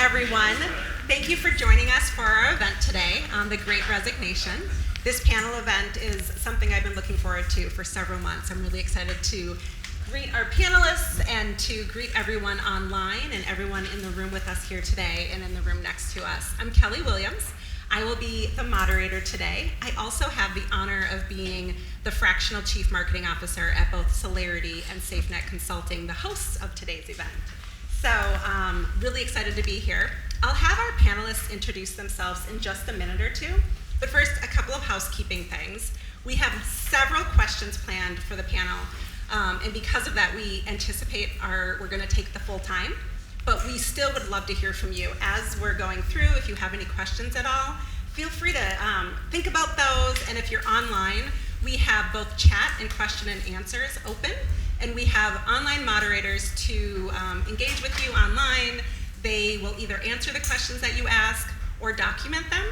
everyone. Thank you for joining us for our event today on the Great Resignation. This panel event is something I've been looking forward to for several months. I'm really excited to greet our panelists and to greet everyone online and everyone in the room with us here today and in the room next to us. I'm Kelli Williams. I will be the moderator today. I also have the honor of being the fractional chief marketing officer at both Celarity and SafeNet Consulting, the hosts of today's event. So really excited to be here. I'll have our panelists introduce themselves in just a minute or two, but first a couple of housekeeping things. We have several questions planned for the panel, and because of that we anticipate we're going to take the full time. But we still would love to hear from you as we're going through. If you have any questions at all, feel free to think about those. And if you're online, we have both chat and question and answers open. And we have online moderators to engage with you online. They will either answer the questions that you ask or document them.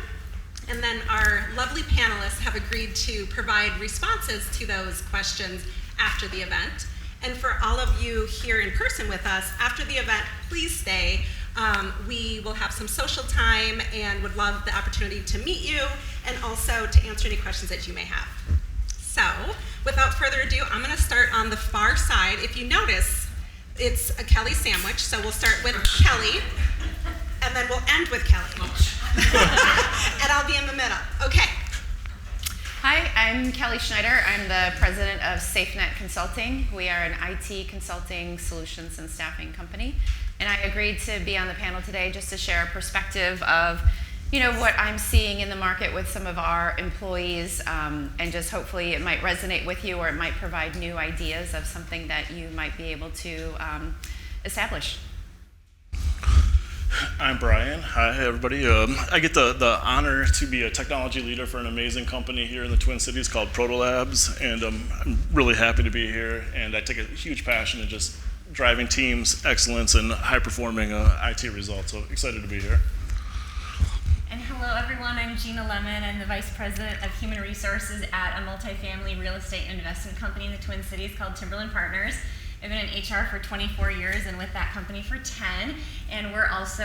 And then our lovely panelists have agreed to provide responses to those questions after the event. And for all of you here in person with us, after the event, please stay. We will have some social time and would love the opportunity to meet you and also to answer any questions that you may have. So, without further ado, I'm going to start on the far side. If you notice, it's a Kelli sandwich, so we'll start with Kelli, and then we'll end with Kelli. And I'll be in the middle. Okay. Hi, I'm Kelli Schnieder. I'm the president of SafeNet Consulting. We are an IT consulting solutions and staffing company. And I agreed to be on the panel today just to share a perspective of, what I'm seeing in the market with some of our employees, and just hopefully it might resonate with you or it might provide new ideas of something that you might be able to establish. I'm Brian. Hi, everybody. I get the honor to be a technology leader for an amazing company here in the Twin Cities called Protolabs, and I'm really happy to be here. And I take a huge passion in just driving teams, excellence, and high-performing IT results. So excited to be here. And hello, everyone. I'm Gina Lemon. I'm the vice president of human resources at a multifamily real estate investment company in the Twin Cities called Timberland Partners. I've been in HR for 24 years and with that company for 10. And we're also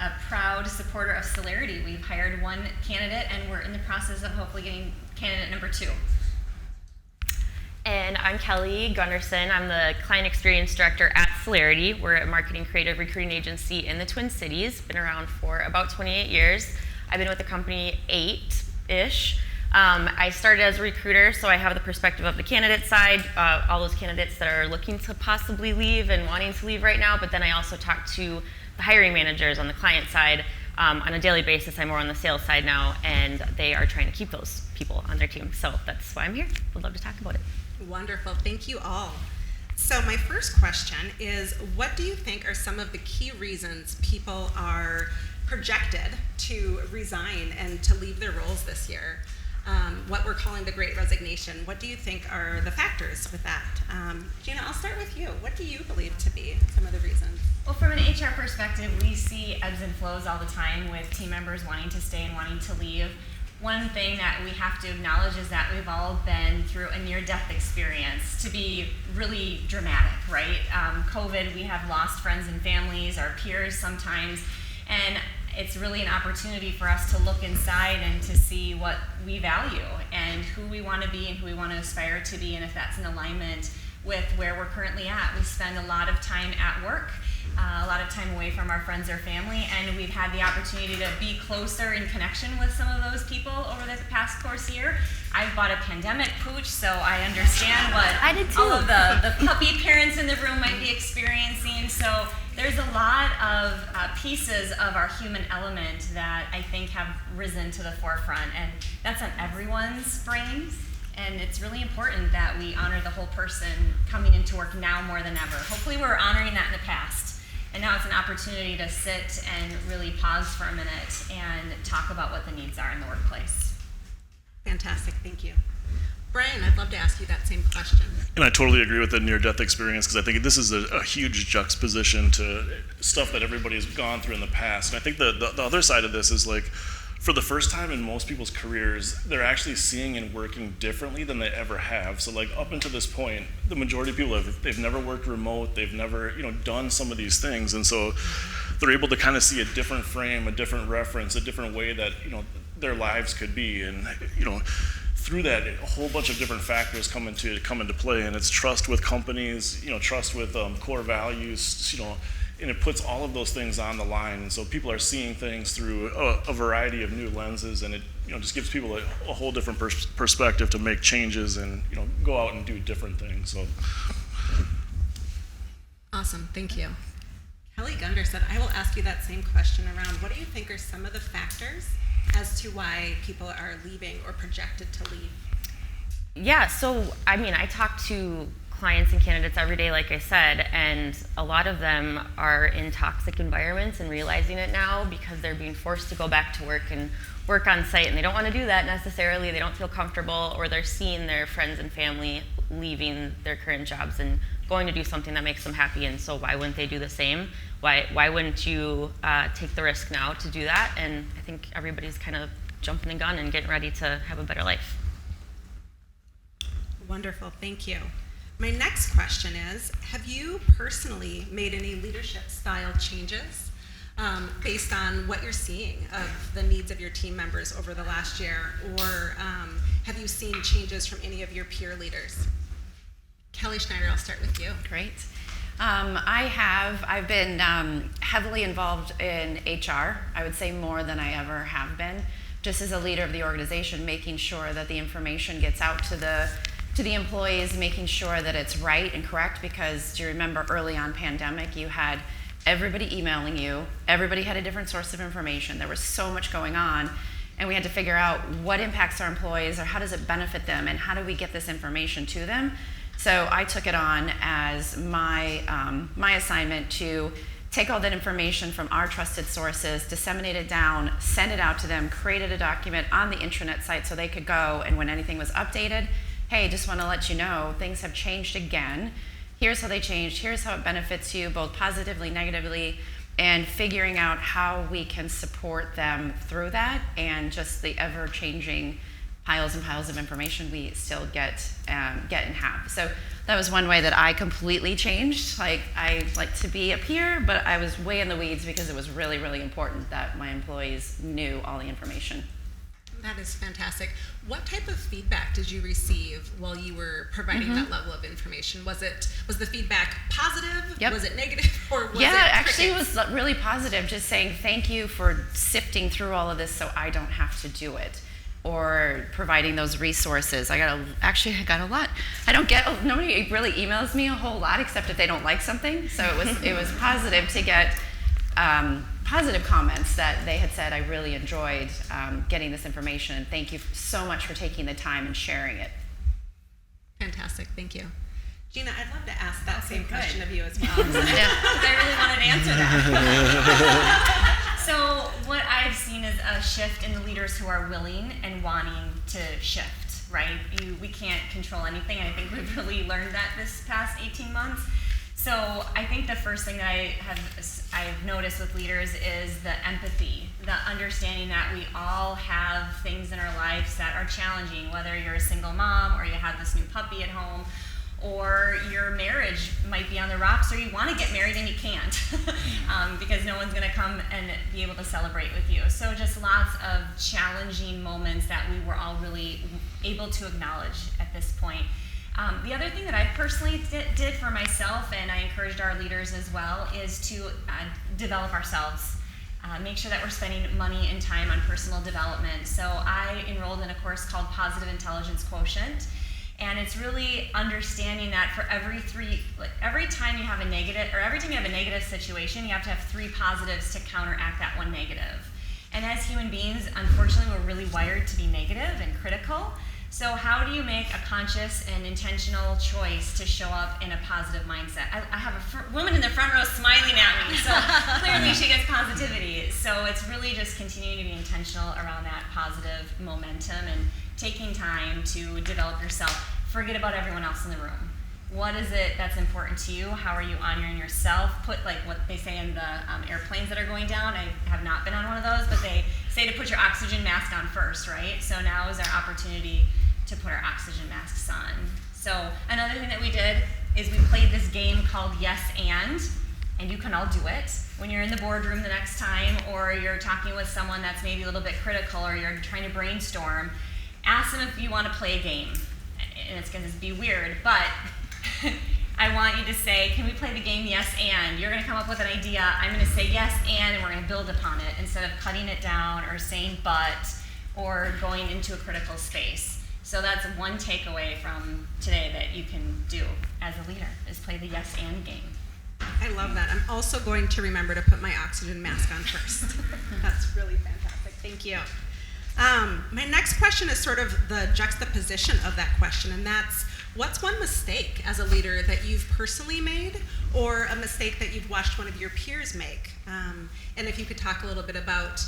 a proud supporter of Celarity. We've hired one candidate and we're in the process of hopefully getting candidate number 2. And I'm Kelli Gunderson. I'm the client experience director at Celarity. We're a marketing creative recruiting agency in the Twin Cities. Been around for about 28 years. I've been with the company 8-ish. I started as a recruiter, so I have the perspective of the candidate side, all those candidates that are looking to possibly leave and wanting to leave right now, but then I also talk to the hiring managers on the client side. On a daily basis, I'm more on the sales side now, and they are trying to keep those people on their team. So that's why I'm here. Would love to talk about it. Wonderful. Thank you all. So my first question is, what do you think are some of the key reasons people are projected to resign and to leave their roles this year? What we're calling the Great Resignation. What do you think are the factors with that? Gina, I'll start with you. What do you believe to be some of the reasons? Well, from an HR perspective, we see ebbs and flows all the time with team members wanting to stay and wanting to leave. One thing that we have to acknowledge is that we've all been through a near-death experience, to be really dramatic, right? COVID, we have lost friends and families, our peers sometimes, and it's really an opportunity for us to look inside and to see what we value and who we want to be and who we want to aspire to be, and if that's in alignment with where we're currently at. We spend a lot of time at work, a lot of time away from our friends or family, and we've had the opportunity to be closer in connection with some of those people over the past course year. I've bought a pandemic pooch, so I understand what I did too. all of the puppy parents in the room might be experiencing. So there's a lot of pieces of our human element that I think have risen to the forefront, and that's on everyone's brains. And it's really important that we honor the whole person coming into work now more than ever. Hopefully we're honoring that in the past. And now it's an opportunity to sit and really pause for a minute and talk about what the needs are in the workplace. Fantastic, thank you. Brian, I'd love to ask you that same question. And I totally agree with the near-death experience, because I think this is a huge juxtaposition to stuff that everybody's gone through in the past. And I think the other side of this is, like, for the first time in most people's careers, they're actually seeing and working differently than they ever have. So, like, up until this point, the majority of people they've never worked remote, they've never done some of these things, and so they're able to kind of see a different frame, a different reference, a different way that, their lives could be. And, through that, a whole bunch of different factors come into play, and it's trust with companies, trust with core values, and it puts all of those things on the line. And so people are seeing things through a variety of new lenses, and it just gives people a whole different perspective to make changes and go out and do different things. So Awesome, thank you. Kelli Gunderson, I will ask you that same question around what do you think are some of the factors as to why people are leaving or projected to leave? Yeah, so I talk to clients and candidates every day, like I said, and a lot of them are in toxic environments and realizing it now because they're being forced to go back to work and work on site, and they don't want to do that necessarily. They don't feel comfortable, or they're seeing their friends and family leaving their current jobs and going to do something that makes them happy, and so why wouldn't they do the same? Why wouldn't you take the risk now to do that? And I think everybody's kind of jumping the gun and getting ready to have a better life. Wonderful, thank you. My next question is, have you personally made any leadership style changes based on what you're seeing of the needs of your team members over the last year, or have you seen changes from any of your peer leaders? Kelli Schnieder, I'll start with you. Great. I've been heavily involved in HR, I would say more than I ever have been, just as a leader of the organization, making sure that the information gets out to the employees, making sure that it's right and correct, because do you remember early on pandemic, you had everybody emailing you, everybody had a different source of information, there was so much going on, and we had to figure out what impacts our employees, or how does it benefit them, and how do we get this information to them. So I took it on as my assignment to take all that information from our trusted sources, disseminate it down, send it out to them, created a document on the intranet site so they could go, and when anything was updated, hey, just want to let you know things have changed again. Here's how they changed, here's how it benefits you, both positively, negatively, and figuring out how we can support them through that, and just the ever-changing piles and piles of information we still get and have. So that was one way that I completely changed. Like, I like to be up here, but I was way in the weeds because it was really, really important that my employees knew all the information. That is fantastic. What type of feedback did you receive while you were providing that level of information? Was the feedback positive? Yep. Was it negative? Or was yeah, it actually it was really positive, just saying thank you for sifting through all of this so I don't have to do it, or providing those resources. I got a lot. Nobody really emails me a whole lot except if they don't like something. So it was positive to get positive comments that they had said, I really enjoyed getting this information, and thank you so much for taking the time and sharing it. Fantastic, thank you. Gina, I'd love to ask that same good. question of you as well. Because I really wanted to answer that. So what I've seen is a shift in the leaders who are willing and wanting to shift, right? We can't control anything, and I think we've really learned that this past 18 months. So I think the first thing that I've noticed with leaders is the empathy, the understanding that we all have things in our lives that are challenging, whether you're a single mom or you have this new puppy at home, or your marriage might be on the rocks, or you want to get married and you can't because no one's going to come and be able to celebrate with you. So just lots of challenging moments that we were all really able to acknowledge at this point. The other thing that I personally did for myself, and I encouraged our leaders as well, is to develop ourselves. Make sure that we're spending money and time on personal development. So I enrolled in a course called Positive Intelligence Quotient. And it's really understanding that for every time you have a negative situation, you have to have 3 positives to counteract that one negative. And as human beings, unfortunately, we're really wired to be negative and critical. So how do you make a conscious and intentional choice to show up in a positive mindset? I have a woman in the front row smiling at me, so clearly she gets positivity. So it's really just continuing to be intentional around that positive momentum and taking time to develop yourself. Forget about everyone else in the room. What is it that's important to you? How are you honoring yourself? Put like what they say in the airplanes that are going down. I have not been on one of those, but they say to put your oxygen mask on first, right? So now is our opportunity to put our oxygen masks on. So another thing that we did is we played this game called Yes and. and you can all do it. When you're in the boardroom the next time, or you're talking with someone that's maybe a little bit critical, or you're trying to brainstorm, ask them if you want to play a game. And it's going to be weird, but I want you to say, can we play the game yes and? You're going to come up with an idea, I'm going to say yes and we're going to build upon it instead of cutting it down or saying but or going into a critical space. So that's one takeaway from today that you can do as a leader, is play the yes and game. I love that. I'm also going to remember to put my oxygen mask on first. That's really fantastic. Thank you. My next question is sort of the juxtaposition of that question, and that's, what's one mistake as a leader that you've personally made, or a mistake that you've watched one of your peers make? And if you could talk a little bit about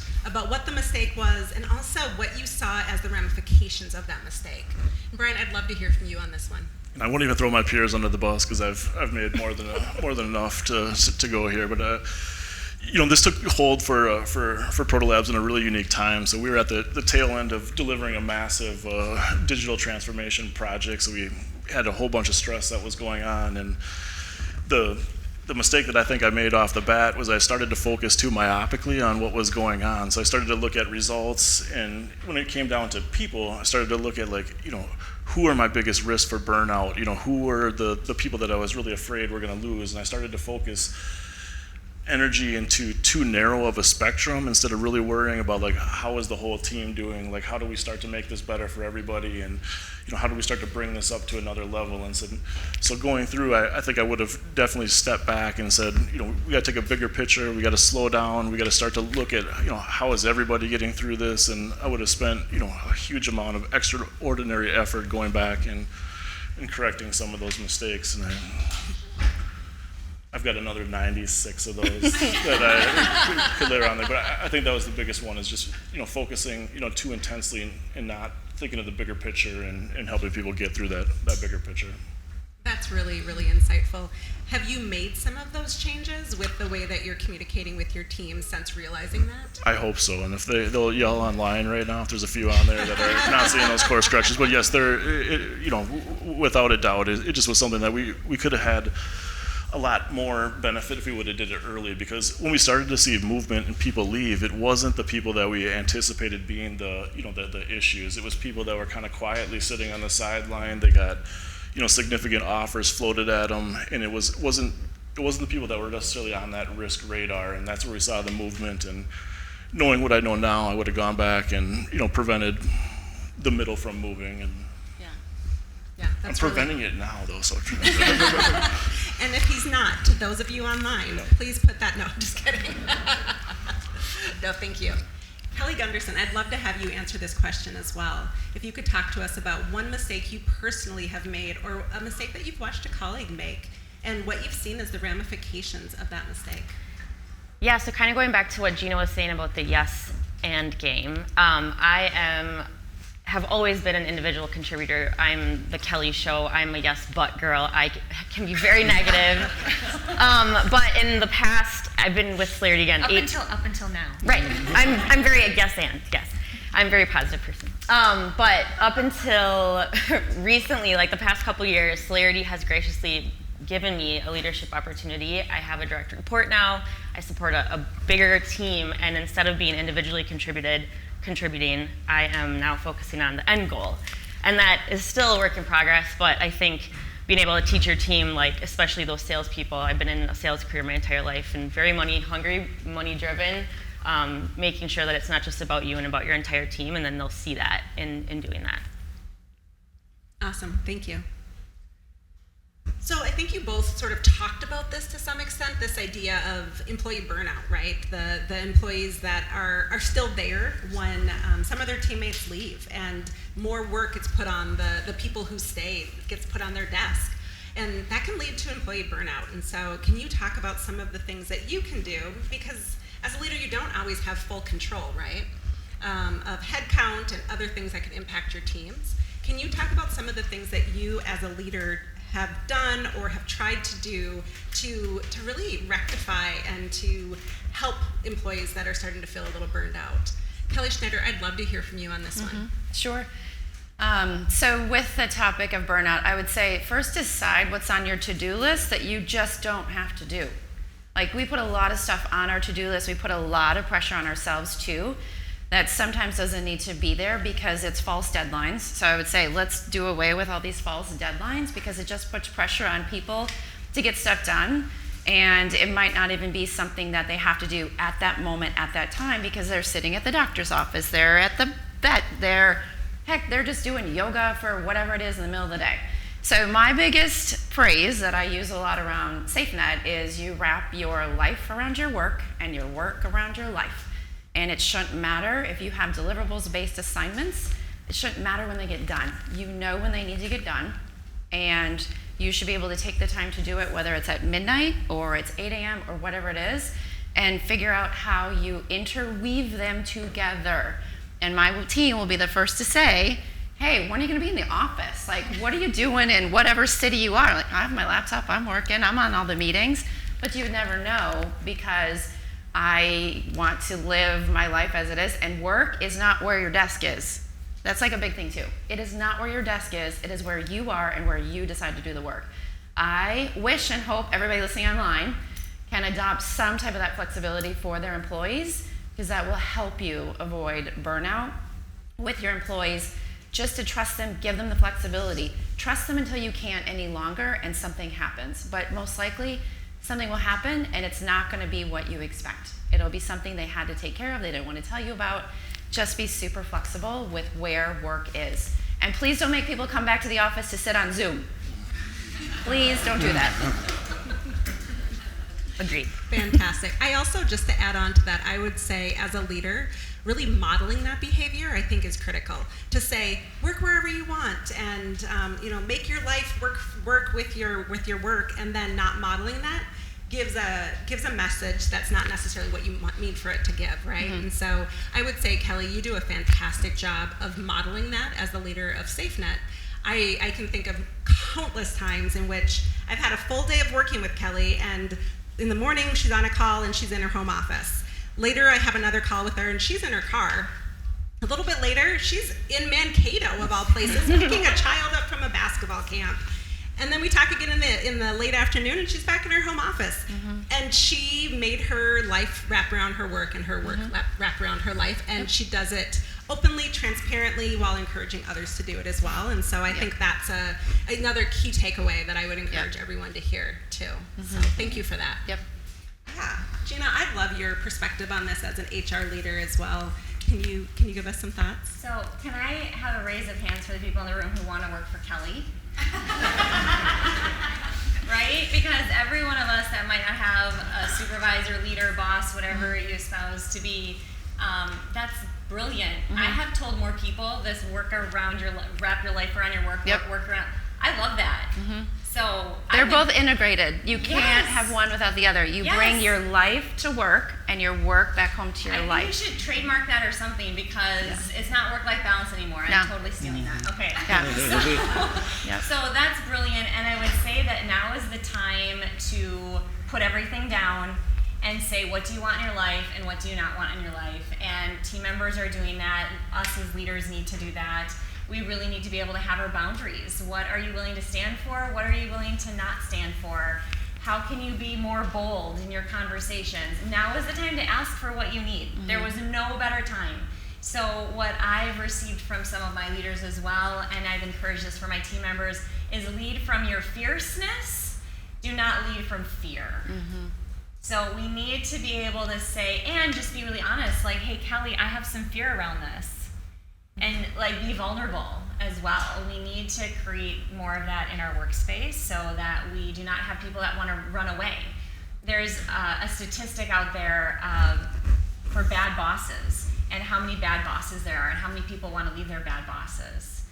what the mistake was, and also what you saw as the ramifications of that mistake. And Brian, I'd love to hear from you on this one. I won't even throw my peers under the bus because I've made more than enough to go here. But this took hold for Protolabs in a really unique time. So we were at the tail end of delivering a massive digital transformation project. So we had a whole bunch of stress that was going on, and the mistake that I think I made off the bat was I started to focus too myopically on what was going on. So I started to look at results, and when it came down to people, I started to look at who are my biggest risks for burnout? Who were the people that I was really afraid were going to lose? And I started to focus energy into too narrow of a spectrum instead of really worrying about how is the whole team doing? How do we start to make this better for everybody? And how do we start to bring this up to another level? And so going through, I think I would have definitely stepped back and said, we got to take a bigger picture. We got to slow down. We got to start to look at, how is everybody getting through this? And I would have spent, a huge amount of extraordinary effort going back and correcting some of those mistakes. And I've got another 96 of those that I could layer on there. But I think that was the biggest one, is just, focusing, too intensely and not thinking of the bigger picture and helping people get through that bigger picture. That's really, really insightful. Have you made some of those changes with the way that you're communicating with your team since realizing that? I hope so. And if they'll yell online right now, if there's a few on there that are not seeing those course corrections. But yes, without a doubt, it just was something that we could have had a lot more benefit if we would have did it early, because when we started to see movement and people leave, it wasn't the people that we anticipated being the issues. It was people that were kind of quietly sitting on the sideline. They got significant offers floated at them, and it wasn't the people that were necessarily on that risk radar. And that's where we saw the movement. And knowing what I know now, I would have gone back and prevented the middle from moving. And I'm preventing it now, though. So. And if he's not, to those of you online, please put that. No, just kidding. No, thank you. Kelli Gunderson, I'd love to have you answer this question as well. If you could talk to us about one mistake you personally have made, or a mistake that you've watched a colleague make, and what you've seen as the ramifications of that mistake. Yeah, so kind of going back to what Gina was saying about the yes and game, have always been an individual contributor. I'm the Kelli show. I'm a yes but girl. I can be very negative. But in the past, I've been with Celarity again. Up until now. Right. I'm very a yes and yes. I'm a very positive person. But up until recently, the past couple years, Celarity has graciously given me a leadership opportunity. I have a direct report now. I support a bigger team, and instead of being individually contributing, I am now focusing on the end goal. And that is still a work in progress, but I think being able to teach your team, especially those salespeople, I've been in a sales career my entire life and very money hungry, money driven, making sure that it's not just about you and about your entire team, and then they'll see that in doing that. Awesome, thank you. So I think you both sort of talked about this to some extent, this idea of employee burnout, right? The employees that are still there when some of their teammates leave, and more work gets put on the people who stay, gets put on their desk. And that can lead to employee burnout. And so can you talk about some of the things that you can do? Because as a leader, you don't always have full control, right? Of headcount and other things that can impact your teams. Can you talk about some of the things that you as a leader have done or have tried to do to really rectify and to help employees that are starting to feel a little burned out? Kelli Schnieder, I'd love to hear from you on this one. Sure. So with the topic of burnout, I would say first decide what's on your to-do list that you just don't have to do. Like, we put a lot of stuff on our to-do list. We put a lot of pressure on ourselves too, that sometimes doesn't need to be there because it's false deadlines. So I would say let's do away with all these false deadlines, because it just puts pressure on people to get stuff done. And it might not even be something that they have to do at that moment, at that time, because they're sitting at the doctor's office, they're at the vet, they're just doing yoga for whatever it is in the middle of the day. So my biggest phrase that I use a lot around SafeNet is you wrap your life around your work and your work around your life. And it shouldn't matter if you have deliverables-based assignments. It shouldn't matter when they get done. You know when they need to get done, and you should be able to take the time to do it, whether it's at midnight or it's 8 a.m. or whatever it is, and figure out how you interweave them together. And my team will be the first to say, hey, when are you going to be in the office? Like, what are you doing in whatever city you are? Like, I have my laptop, I'm working, I'm on all the meetings. But you would never know, because I want to live my life as it is, and work is not where your desk is. That's like a big thing too. It is not where your desk is, it is where you are and where you decide to do the work. I wish and hope everybody listening online can adopt some type of that flexibility for their employees, because that will help you avoid burnout with your employees. Just to trust them, give them the flexibility. Trust them until you can't any longer and something happens. But most likely, something will happen and it's not going to be what you expect. It'll be something they had to take care of, they didn't want to tell you about. Just be super flexible with where work is. And please don't make people come back to the office to sit on Zoom. Please don't do that. Agreed. Fantastic. I also, just to add on to that, I would say as a leader, really modeling that behavior, I think, is critical. To say, work wherever you want, and make your life work with your work, and then not modeling that gives a message that's not necessarily what you mean for it to give, right? Mm-hmm. And so I would say, Kelli, you do a fantastic job of modeling that as the leader of SafeNet. I can think of countless times in which I've had a full day of working with Kelli, and in the morning she's on a call and she's in her home office. Later I have another call with her and she's in her car. A little bit later, she's in Mankato, of all places, picking a child up from a basketball camp. And then we talk again in the late afternoon, and she's back in her home office. Mm-hmm. And she made her life wrap around her work, and her work wrap around her life. And she does it openly, transparently, while encouraging others to do it as well. And so I think that's another key takeaway that I would encourage everyone to hear too. Mm-hmm. So thank you for that. Yep. Yeah, Gina, I'd love your perspective on this as an HR leader as well. Can you give us some thoughts? So can I have a raise of hands for the people in the room who want to work for Kelli? Right? Because every one of us that might not have a supervisor, leader, boss, whatever you espouse to be, that's brilliant. Mm-hmm. I have told more people this wrap your life around your work, work around. I love that. Mm-hmm. So they're both integrated. You can't have one without the other. You bring your life to work and your work back home to your life. I think you should trademark that or something, because it's not work-life balance anymore. No. I'm totally stealing that. Okay. Yeah. So that's brilliant, and I would say that now is the time to put everything down and say, what do you want in your life and what do you not want in your life? And team members are doing that. Us as leaders need to do that. We really need to be able to have our boundaries. What are you willing to stand for? What are you willing to not stand for? How can you be more bold in your conversations? Now is the time to ask for what you need. Mm-hmm. There was no better time. So what I've received from some of my leaders as well, and I've encouraged this for my team members, is lead from your fierceness. Do not lead from fear. Mm-hmm. So we need to be able to say, and just be really honest, like, hey, Kelli, I have some fear around this. And be vulnerable as well. We need to create more of that in our workspace so that we do not have people that want to run away. There's a statistic out there for bad bosses, and how many bad bosses there are, and how many people want to leave their bad bosses.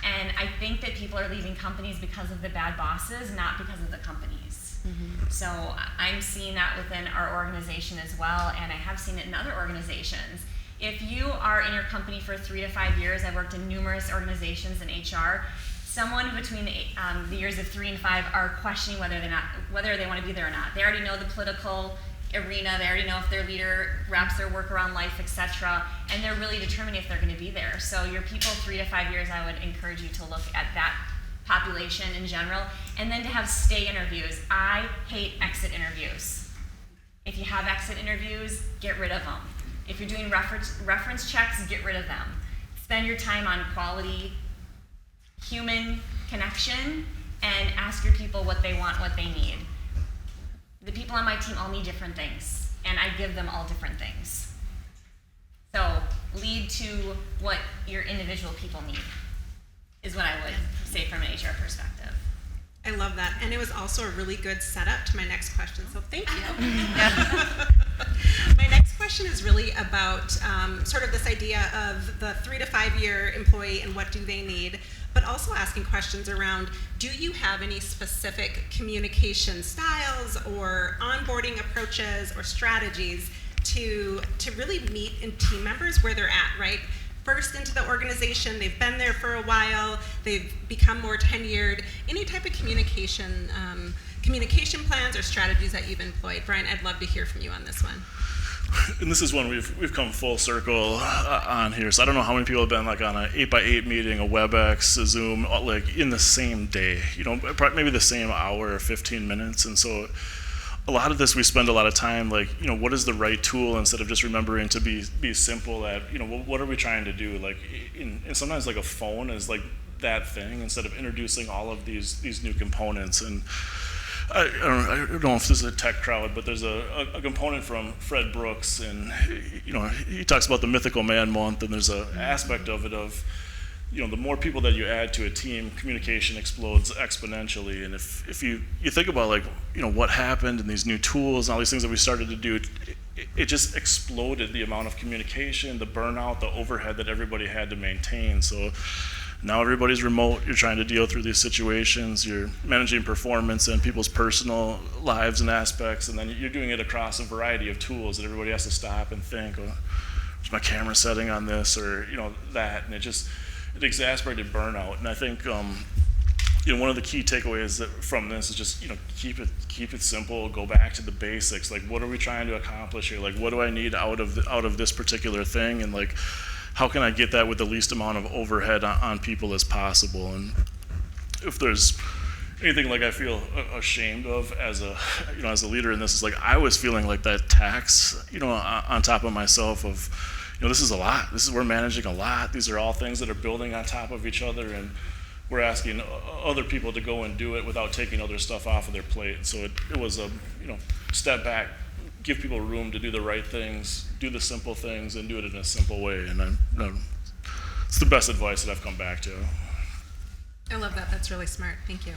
And I think that people are leaving companies because of the bad bosses, not because of the companies. Mm-hmm. So I'm seeing that within our organization as well, and I have seen it in other organizations. If you are in your company for 3 to 5 years, I've worked in numerous organizations in HR, someone between the years of 3 and 5 are questioning whether they want to be there or not. They already know the political arena, they already know if their leader wraps their work around life, etc., and they're really determining if they're going to be there. So your people 3 to 5 years, I would encourage you to look at that population in general, and then to have stay interviews. I hate exit interviews. If you have exit interviews, get rid of them. If you're doing reference checks, get rid of them. Spend your time on quality human connection and ask your people what they want, what they need. The people on my team all need different things, and I give them all different things. So lead to what your individual people need is what I would say from an HR perspective. I love that. And it was also a really good setup to my next question, so thank you. My next question is really about sort of this idea of the 3 to 5 year employee and what do they need, but also asking questions around, do you have any specific communication styles or onboarding approaches or strategies to really meet in team members where they're at, right? First into the organization, they've been there for a while, they've become more tenured. Any type of communication plans or strategies that you've employed? Brian, I'd love to hear from you on this one. And this is one we've come full circle on here. So I don't know how many people have been like on an 8x8 meeting, a WebEx, a Zoom, like in the same day. Maybe the same hour or 15 minutes. And so a lot of this we spend a lot of time like, what is the right tool instead of just remembering to be simple at, what are we trying to do? Like, and sometimes like a phone is like that thing instead of introducing all of these new components. And I don't know if this is a tech crowd, but there's a component from Fred Brooks, and he talks about the mythical man month, and there's an aspect of it of, the more people that you add to a team, communication explodes exponentially. And if you think about like, what happened and these new tools and all these things that we started to do, it just exploded the amount of communication, the burnout, the overhead that everybody had to maintain. So now everybody's remote, you're trying to deal through these situations, you're managing performance and people's personal lives and aspects, and then you're doing it across a variety of tools that everybody has to stop and think, is my camera setting on this, or that, and it exasperated burnout. And I think one of the key takeaways from this is just keep it simple, go back to the basics. Like, what are we trying to accomplish here? Like, what do I need out of this particular thing? And like, how can I get that with the least amount of overhead on people as possible? And if there's anything like I feel ashamed of as a leader in this, is like I was feeling like that tax, on top of myself of, this is a lot. We're managing a lot. These are all things that are building on top of each other, and we're asking other people to go and do it without taking other stuff off of their plate. So it was a step back, give people room to do the right things, do the simple things, and do it in a simple way. And it's the best advice that I've come back to. I love that. That's really smart. Thank you.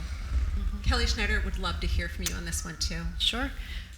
Kelli Schnieder, would love to hear from you on this one too. Sure.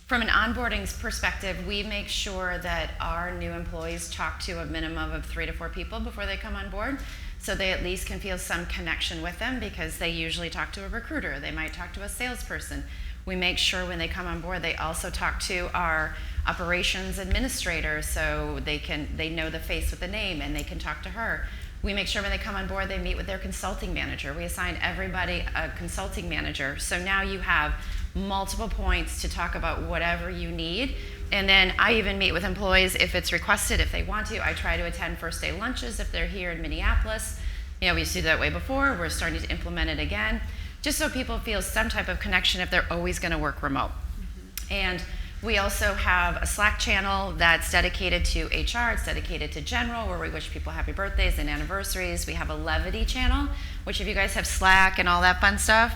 From an onboarding perspective, we make sure that our new employees talk to a minimum of 3 to 4 people before they come on board, so they at least can feel some connection with them, because they usually talk to a recruiter, they might talk to a salesperson. We make sure when they come on board, they also talk to our operations administrator, so they know the face with the name and they can talk to her. We make sure when they come on board, they meet with their consulting manager. We assign everybody a consulting manager. So now you have multiple points to talk about whatever you need. And then I even meet with employees if it's requested, if they want to. I try to attend first day lunches if they're here in Minneapolis. We used to do that way before. We're starting to implement it again, just so people feel some type of connection if they're always going to work remote. Mm-hmm. And we also have a Slack channel that's dedicated to HR, it's dedicated to general, where we wish people happy birthdays and anniversaries. We have a levity channel, which if you guys have Slack and all that fun stuff,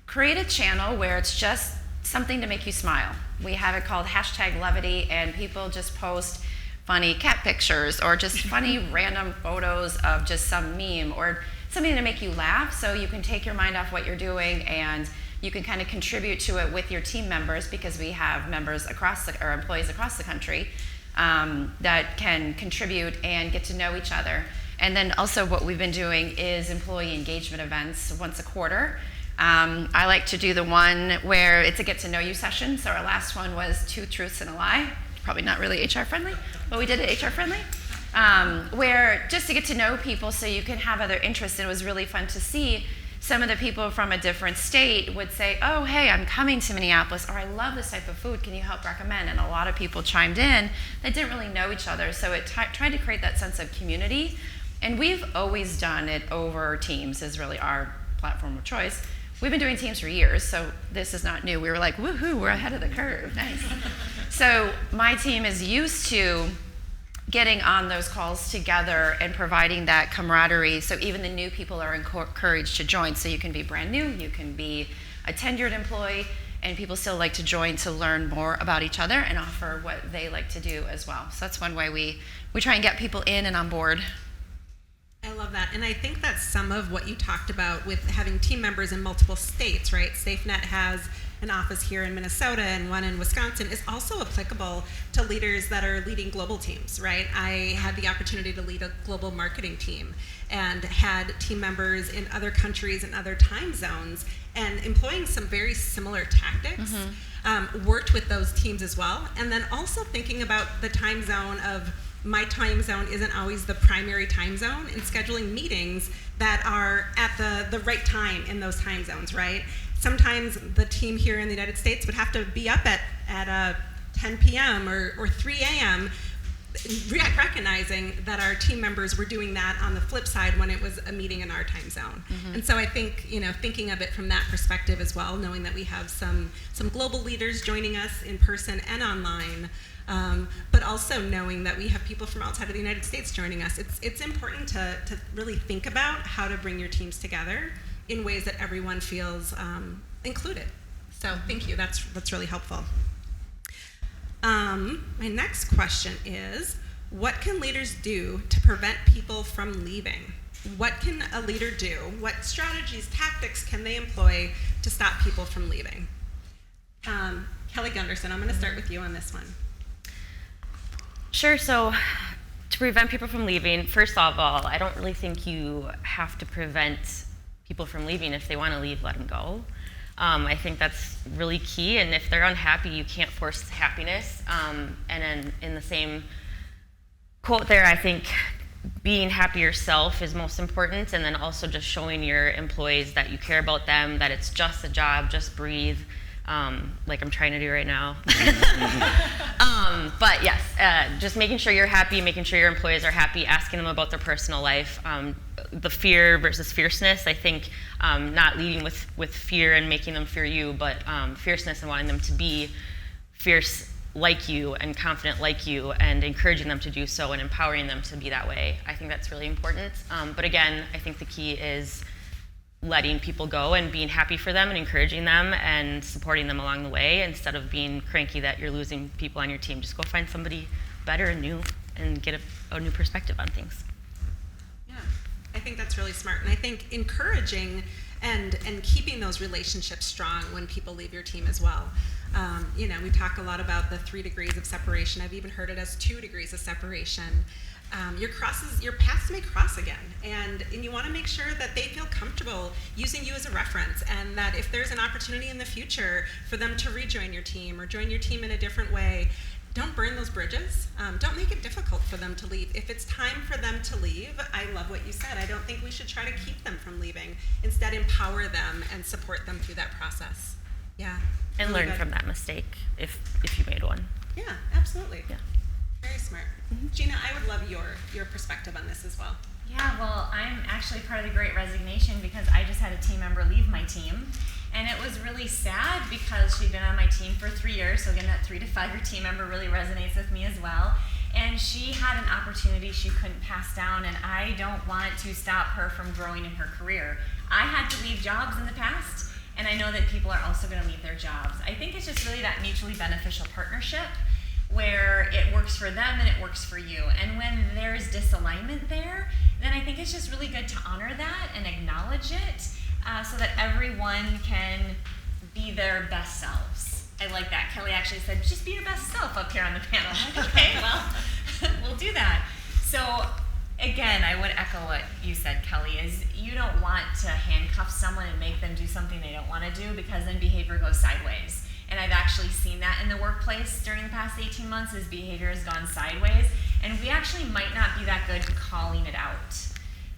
create a channel where it's just something to make you smile. We have it called #levity, and people just post funny cat pictures or just funny random photos of just some meme or something to make you laugh, so you can take your mind off what you're doing and you can kind of contribute to it with your team members, because we have members or employees across the country that can contribute and get to know each other. And then also what we've been doing is employee engagement events once a quarter. I like to do the one where it's a get to know you session. So our last one was 2 truths and a lie. Probably not really HR friendly, but we did it HR friendly. Where just to get to know people so you can have other interests. And it was really fun to see some of the people from a different state would say, oh, hey, I'm coming to Minneapolis, or I love this type of food, can you help recommend? And a lot of people chimed in that didn't really know each other. So it tried to create that sense of community. And we've always done it over Teams, is really our platform of choice. We've been doing Teams for years, so this is not new. We were like, woohoo, we're ahead of the curve, nice. So my team is used to getting on those calls together and providing that camaraderie, so even the new people are encouraged to join. So you can be brand new, you can be a tenured employee, and people still like to join to learn more about each other and offer what they like to do as well. So that's one way we try and get people in and on board. I love that. And I think that's some of what you talked about with having team members in multiple states, right? SafeNet has an office here in Minnesota and one in Wisconsin is also applicable to leaders that are leading global teams, right? I had the opportunity to lead a global marketing team and had team members in other countries and other time zones and employing some very similar tactics. Worked with those teams as well. And then also thinking about the time zone of my time zone isn't always the primary time zone, and scheduling meetings that are at the right time in those time zones, right? Sometimes the team here in the United States would have to be up at 10 p.m. or 3 a.m., recognizing that our team members were doing that on the flip side when it was a meeting in our time zone. And so I think, thinking of it from that perspective as well, knowing that we have some global leaders joining us in person and online, but also knowing that we have people from outside of the United States joining us, it's important to really think about how to bring your teams together in ways that everyone feels included. So thank you, that's really helpful. My next question is, what can leaders do to prevent people from leaving? What can a leader do? What strategies, tactics can they employ to stop people from leaving? Kelli Gunderson, I'm going to start with you on this one. Sure. So to prevent people from leaving, first of all, I don't really think you have to prevent people from leaving. If they want to leave, let them go. I think that's really key, and if they're unhappy, you can't force happiness. And then in the same quote there, I think being happy yourself is most important, and then also just showing your employees that you care about them, that it's just a job, just breathe, like I'm trying to do right now. But yes, just making sure you're happy, making sure your employees are happy, asking them about their personal life. The fear versus fierceness, I think not leading with fear and making them fear you, but fierceness and wanting them to be fierce like you and confident like you and encouraging them to do so and empowering them to be that way. I think that's really important. But again, I think the key is letting people go and being happy for them and encouraging them and supporting them along the way instead of being cranky that you're losing people on your team. Just go find somebody better and new and get a new perspective on things. I think that's really smart, and I think encouraging and keeping those relationships strong when people leave your team as well. We talk a lot about the 3 degrees of separation. I've even heard it as 2 degrees of separation. Your paths may cross again, and you want to make sure that they feel comfortable using you as a reference, and that if there's an opportunity in the future for them to rejoin your team or join your team in a different way, don't burn those bridges. Don't make it difficult for them to leave. If it's time for them to leave, I love what you said. I don't think we should try to keep them from leaving. Instead, empower them and support them through that process. Yeah. And really learn from that mistake if you made one. Yeah, absolutely. Yeah. Very smart. Gina, I would love your perspective on this as well. Yeah, well, I'm actually part of the Great Resignation because I just had a team member leave my team. And it was really sad because she'd been on my team for 3 years. So again, that 3 to 5 year team member really resonates with me as well. And she had an opportunity she couldn't pass down, and I don't want to stop her from growing in her career. I had to leave jobs in the past, and I know that people are also going to leave their jobs. I think it's just really that mutually beneficial partnership where it works for them and it works for you. And when there's disalignment there, then I think it's just really good to honor that and acknowledge it. So that everyone can be their best selves. I like that. Kelli actually said, just be your best self up here on the panel. I'm like, okay, well, we'll do that. So again, I would echo what you said, Kelli, is you don't want to handcuff someone and make them do something they don't want to do, because then behavior goes sideways. And I've actually seen that in the workplace during the past 18 months as behavior has gone sideways. And we actually might not be that good calling it out.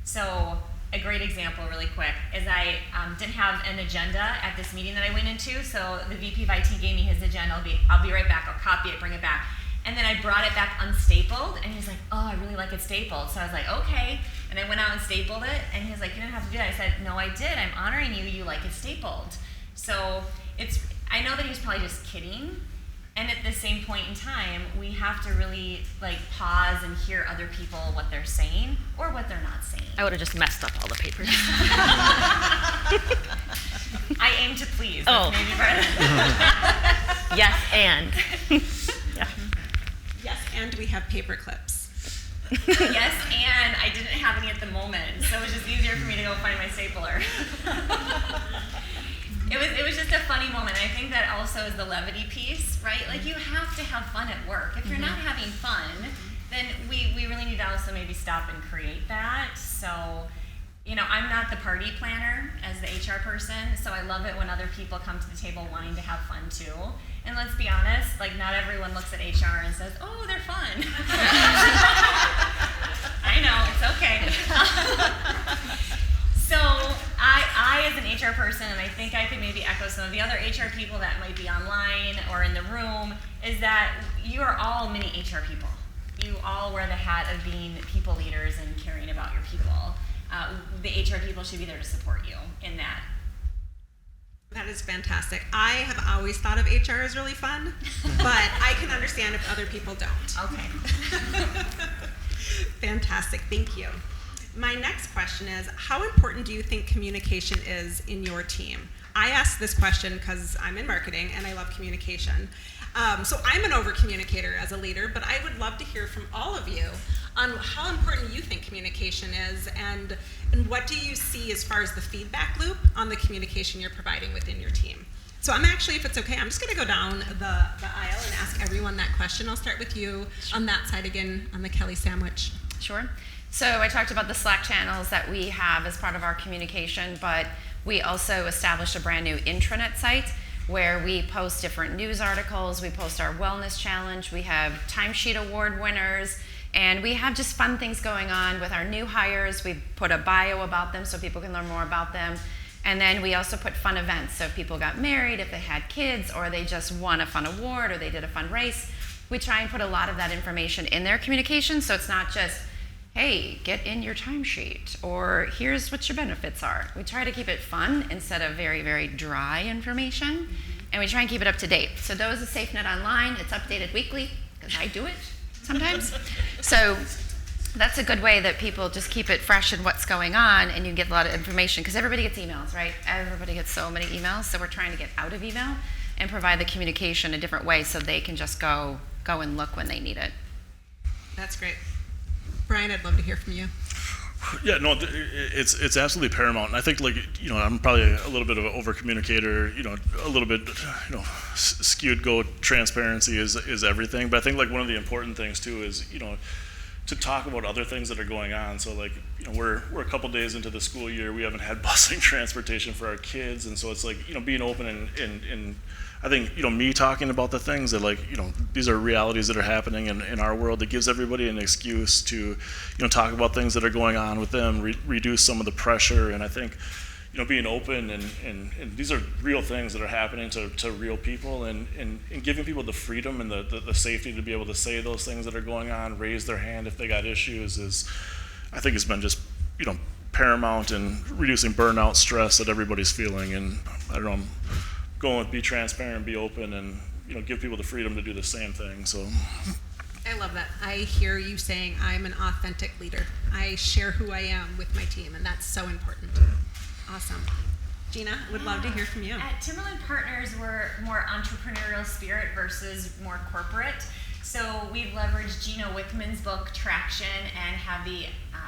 So a great example really quick is I didn't have an agenda at this meeting that I went into, so the VP of IT gave me his agenda. I'll be right back, I'll copy it, bring it back. And then I brought it back unstapled, and he's like, oh, I really like it stapled. So I was like, okay. And I went out and stapled it, and he was like, you didn't have to do that. I said, no, I did. I'm honoring you. You like it stapled. So I know that he was probably just kidding, And at the same point in time, we have to really like pause and hear other people, what they're saying or what they're not saying. I would have just messed up all the papers. I aim to please. Oh. That's maybe part of it. Yes, and. Yeah. Yes, and we have paper clips. Yes, and I didn't have any at the moment, so it was just easier for me to go find my stapler. It was just a funny moment. I think that also is the levity piece, right? Like you have to have fun at work. If you're not having fun, then we really need to also maybe stop and create that. So, you know, I'm not the party planner as the HR person, so I love it when other people come to the table wanting to have fun too. And let's be honest, like not everyone looks at HR and says, oh, they're fun. I know, it's okay. So I, as an HR person, and I think I could maybe echo some of the other HR people that might be online or in the room, is that you are all mini HR people. You all wear the hat of being people leaders and caring about your people. The HR people should be there to support you in that. That is fantastic. I have always thought of HR as really fun, but I can understand if other people don't. Okay. Fantastic, thank you. My next question is, how important do you think communication is in your team? I asked this question because I'm in marketing and I love communication. So I'm an over-communicator as a leader, but I would love to hear from all of you on how important you think communication is and what do you see as far as the feedback loop on the communication you're providing within your team. So I'm actually, if it's okay, I'm just going to go down the aisle and ask everyone that question. I'll start with you on that side again, on the Kelli sandwich. Sure. So I talked about the Slack channels that we have as part of our communication, but we also established a brand new intranet site where we post different news articles, we post our wellness challenge, we have timesheet award winners, and we have just fun things going on with our new hires. We put a bio about them so people can learn more about them. And then we also put fun events. So if people got married, if they had kids, or they just won a fun award, or they did a fun race, we try and put a lot of that information in their communication so it's not just, hey, get in your timesheet, or here's what your benefits are. We try to keep it fun instead of very, very dry information, and we try and keep it up to date. So those are SafeNet Online. It's updated weekly, because I do it sometimes. So that's a good way that people just keep it fresh in what's going on, and you get a lot of information, because everybody gets emails, right? Everybody gets so many emails, so we're trying to get out of email and provide the communication a different way so they can just go and look when they need it. That's great. Brian, I'd love to hear from you. Yeah, no, it's absolutely paramount, and I think, like, you know, I'm probably a little bit of an over communicator, you know, a little bit, you know, skewed. Go transparency is everything, but I think like one of the important things too is, you know, to talk about other things that are going on. So like, you know, we're a couple days into the school year, we haven't had busing transportation for our kids, and so it's like, you know, being open and I think, you know, me talking about the things that, like, you know, these are realities that are happening in our world. It gives everybody an excuse to, you know, talk about things that are going on with them, reduce some of the pressure. And I think, you know, being open and these are real things that are happening to real people, and giving people the freedom and the safety to be able to say those things that are going on, raise their hand if they got issues, is, I think, it's been just, you know, paramount in reducing burnout, stress that everybody's feeling. And I don't know, I'm going with be transparent, be open, and, you know, give people the freedom to do the same thing. So I love that. I hear you saying I'm an authentic leader. I share who I am with my team, and that's so important. Awesome. Gina, would love to hear from you. At Timberland Partners, we're more entrepreneurial spirit versus more corporate. So we've leveraged Gina Wickman's book, Traction, and have the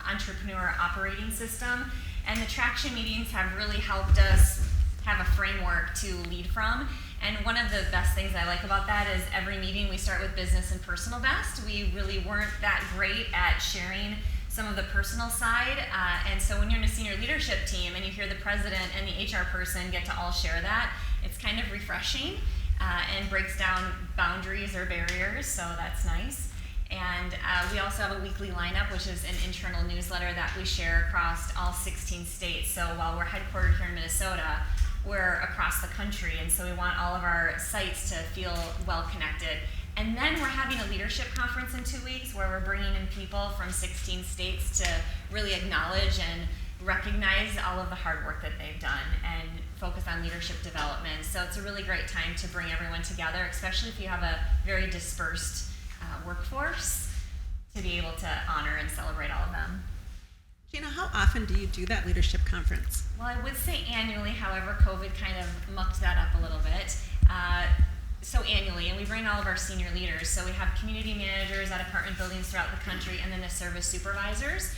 Entrepreneur Operating System. And the Traction meetings have really helped us have a framework to lead from. And one of the best things I like about that is every meeting we start with business and personal best. We really weren't that great at sharing some of the personal side. And so when you're in a senior leadership team and you hear the president and the HR person get to all share that, it's kind of refreshing and breaks down boundaries or barriers, so that's nice. And we also have a weekly lineup, which is an internal newsletter that we share across all 16 states. So while we're headquartered here in Minnesota, we're across the country, and so we want all of our sites to feel well connected. And then we're having a leadership conference in 2 weeks where we're bringing in people from 16 states to really acknowledge and recognize all of the hard work that they've done and focus on leadership development. So it's a really great time to bring everyone together, especially if you have a very dispersed workforce, to be able to honor and celebrate all of them. Gina, how often do you do that leadership conference? Well, I would say annually, however, COVID kind of mucked that up a little bit. So annually, and we bring all of our senior leaders. So we have community managers at apartment buildings throughout the country, and then the service supervisors.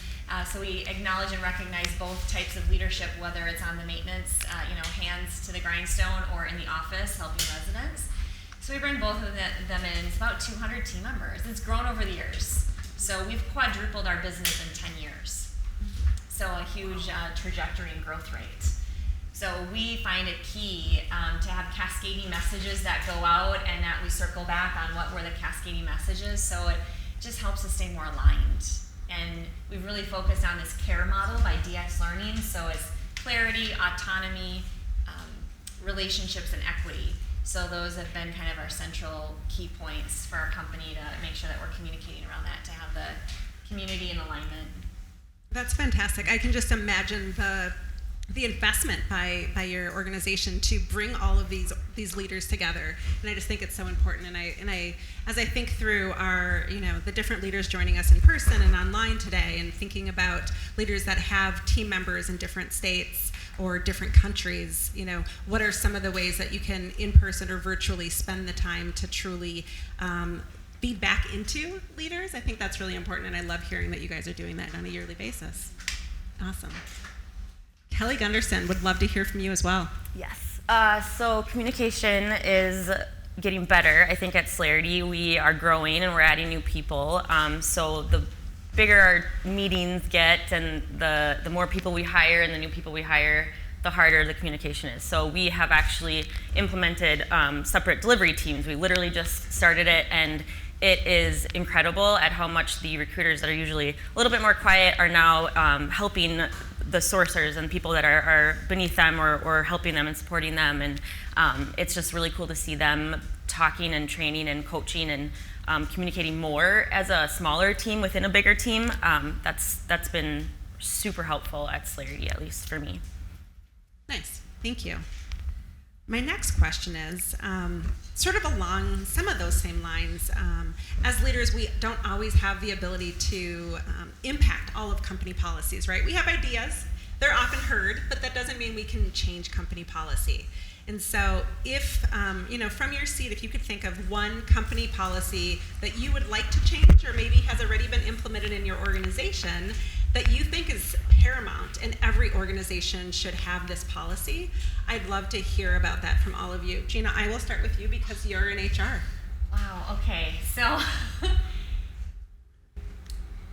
So we acknowledge and recognize both types of leadership, whether it's on the maintenance, hands to the grindstone, or in the office helping residents. So we bring both of them in. It's about 200 team members. It's grown over the years. So we've quadrupled our business in 10 years. So a huge trajectory and growth rate. So we find it key to have cascading messages that go out and that we circle back on what were the cascading messages. So it just helps us stay more aligned. And we've really focused on this CARE model by DX Learning. So it's clarity, autonomy, relationships, and equity. So those have been kind of our central key points for our company to make sure that we're communicating around that, to have the community in alignment. That's fantastic. I can just imagine the investment by your organization to bring all of these leaders together, and I just think it's so important. And I as I think through our the different leaders joining us in person and online today, and thinking about leaders that have team members in different states or different countries, what are some of the ways that you can in person or virtually spend the time to truly feed back into leaders? I think that's really important, and I love hearing that you guys are doing that on a yearly basis. Awesome. Kelli Gunderson, would love to hear from you as well. Yes. So communication is getting better. I think at Celarity we are growing and we're adding new people. So the bigger our meetings get and the more people we hire and the new people we hire, the harder the communication is. So we have actually implemented separate delivery teams. We literally just started it, and it is incredible at how much the recruiters that are usually a little bit more quiet are now helping the sourcers and people that are beneath them or helping them and supporting them. And it's just really cool to see them talking and training and coaching and communicating more as a smaller team within a bigger team. That's been super helpful at Celarity, at least for me. Nice, thank you. My next question is sort of along some of those same lines. As leaders, we don't always have the ability to impact all of company policies, right? We have ideas, they're often heard, but that doesn't mean we can change company policy. And so if, from your seat, if you could think of one company policy that you would like to change, or maybe has already been implemented in your organization, that you think is paramount and every organization should have this policy, I'd love to hear about that from all of you. Gina, I will start with you because you're in HR. Wow, okay. So